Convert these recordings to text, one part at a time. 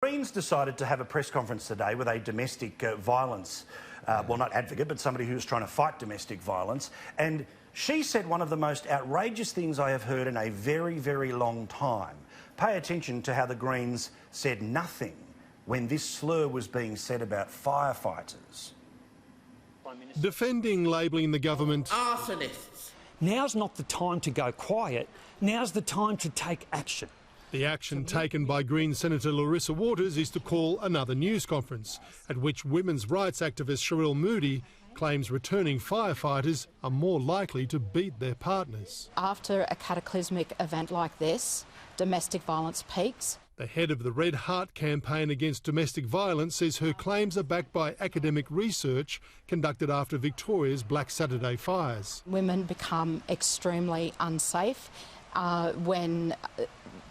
Greens decided to have a press conference today with a domestic violence, well, not advocate, but somebody who's trying to fight domestic violence. And she said one of the most outrageous things I have heard in a very, very long time. Pay attention to how the Greens said nothing when this slur was being said about firefighters. Defending labelling the government arsonists. Now's not the time to go quiet. Now's the time to take action. The action taken by Greens Senator Larissa Waters is to call another news conference, at which women's rights activist Cheryl Moody claims returning firefighters are more likely to beat their partners. After a cataclysmic event like this, domestic violence peaks. The head of the Red Heart campaign against domestic violence says her claims are backed by academic research conducted after Victoria's Black Saturday fires. Women become extremely unsafe when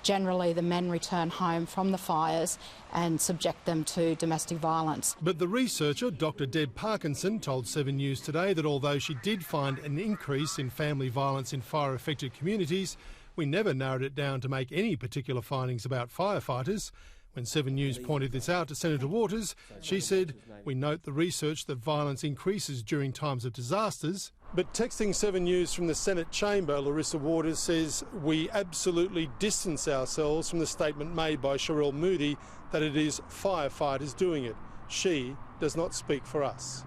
generally the men return home from the fires and subject them to domestic violence. But the researcher, Dr Deb Parkinson, told 7 News today that although she did find an increase in family violence in fire-affected communities, we never narrowed it down to make any particular findings about firefighters. When 7 News pointed this out to Senator Waters, she said, "We note the research that violence increases during times of disasters." But texting 7 News from the Senate chamber, Larissa Waters says, "We absolutely distance ourselves from the statement made by Cheryl Moody that it is firefighters doing it. She does not speak for us."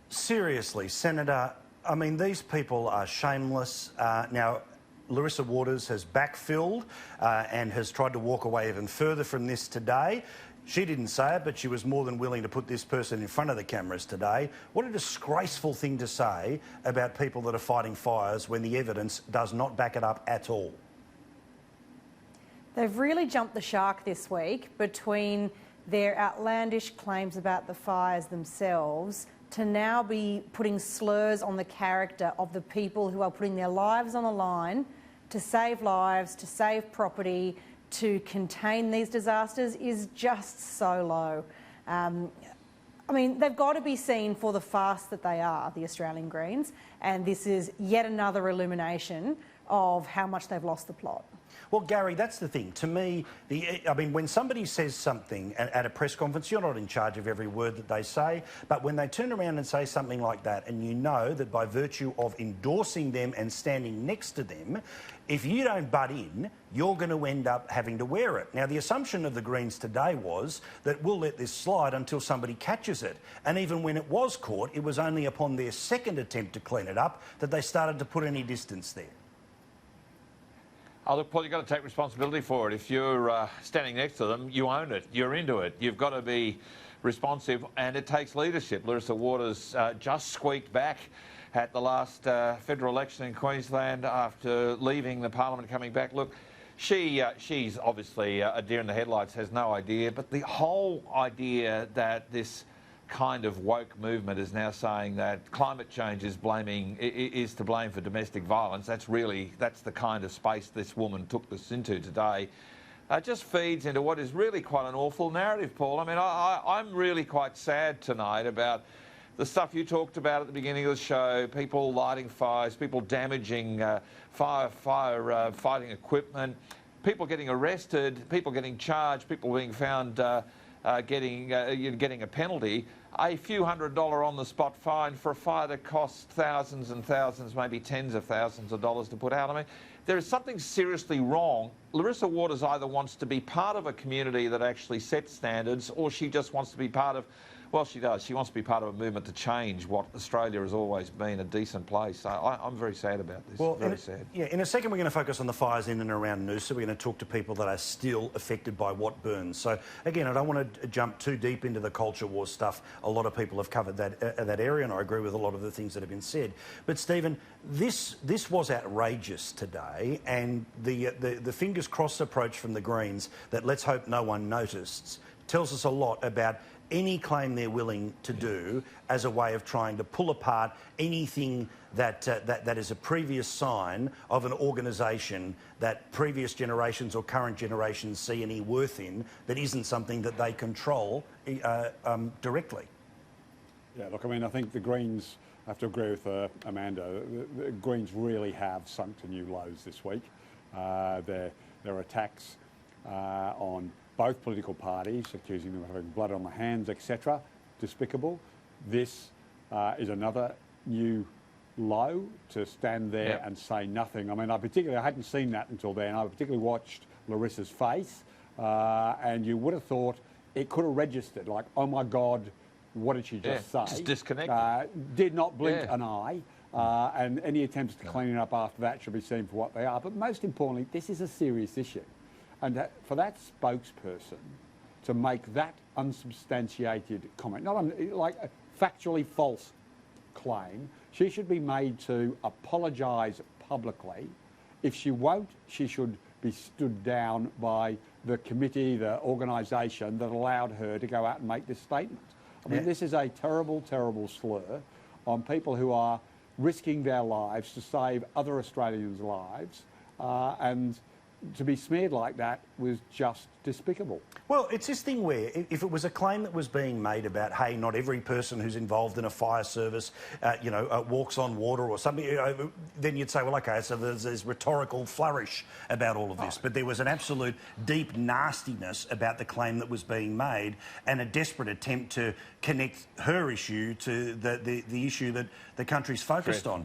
Seriously, Senator, I mean, these people are shameless. Now, Larissa Waters has backfilled and has tried to walk away even further from this today. She didn't say it, but she was more than willing to put this person in front of the cameras today. What a disgraceful thing to say about people that are fighting fires when the evidence does not back it up at all. They've really jumped the shark this week between their outlandish claims about the fires themselves to now be putting slurs on the character of the people who are putting their lives on the line to save lives, to save property, to contain these disasters is just so low. I mean, they've got to be seen for the farce that they are, the Australian Greens, and this is yet another illumination of how much they've lost the plot. Well, Gary, that's the thing. To me, I mean, when somebody says something at a press conference, you're not in charge of every word that they say, but when they turn around and say something like that, and you know that by virtue of endorsing them and standing next to them, if you don't butt in, you're going to end up having to wear it. Now, the assumption of the Greens today was that we'll let this slide until somebody catches it. And even when it was caught, it was only upon their second attempt to clean it up that they started to put any distance there. Oh, look, Paul, you've got to take responsibility for it. If you're standing next to them, you own it. You're into it. You've got to be responsive, and it takes leadership. Larissa Waters just squeaked back at the last federal election in Queensland after leaving the parliament and coming back. Look, she's obviously a deer in the headlights, has no idea, but the whole idea that this kind of woke movement is now saying that climate change is to blame for domestic violence. That's the kind of space this woman took us into today. Just feeds into what is really quite an awful narrative, Paul. I mean, I'm really quite sad tonight about the stuff you talked about at the beginning of the show, people lighting fires, people damaging firefighting equipment, people getting arrested, people getting charged, people being found getting a penalty, a few $100 on-the-spot fine for a fire that costs thousands and thousands, maybe tens of thousands of dollars to put out. I mean, there is something seriously wrong. Larissa Waters either wants to be part of a community that actually sets standards, or she just wants to be part of, well, she does. She wants to be part of a movement to change what Australia has always been, a decent place. So I'm very sad about this, well, very sad. Yeah, in a second we're going to focus on the fires in and around Noosa. We're going to talk to people that are still affected by what burns. So, again, I don't want to jump too deep into the culture war stuff. A lot of people have covered that area, and I agree with a lot of the things that have been said. But, Stephen, this was outrageous today, and the fingers crossed approach from the Greens that let's hope no one noticed tells us a lot about any claim they're willing to do as a way of trying to pull apart anything that is a previous sign of an organisation that previous generations or current generations see any worth in that isn't something that they control directly. Yeah, look, I mean, I think the Greens, I have to agree with Amanda, the Greens really have sunk to new lows this week. Their attacks on both political parties, accusing them of having blood on the hands, etc. Despicable. This is another new low to stand there and say nothing. I mean, I hadn't seen that until then. I particularly watched Larissa's face, and you would have thought it could have registered, like, oh my God, what did she just say? Just disconnected. Did not blink an eye. And any attempts to clean it up after that should be seen for what they are. But most importantly, this is a serious issue. And for that spokesperson to make that unsubstantiated comment, not like a factually false claim, she should be made to apologise publicly. If she won't, she should be stood down by the committee, the organisation that allowed her to go out and make this statement. I mean, this is a terrible, terrible slur on people who are risking their lives to save other Australians' lives, and to be smeared like that was just despicable. Well, it's this thing where if it was a claim that was being made about, hey, not every person who's involved in a fire service, walks on water or something, then you'd say, well, OK, so there's rhetorical flourish about all of this. But there was an absolute deep nastiness about the claim that was being made and a desperate attempt to connect her issue to the issue that the country's focused on.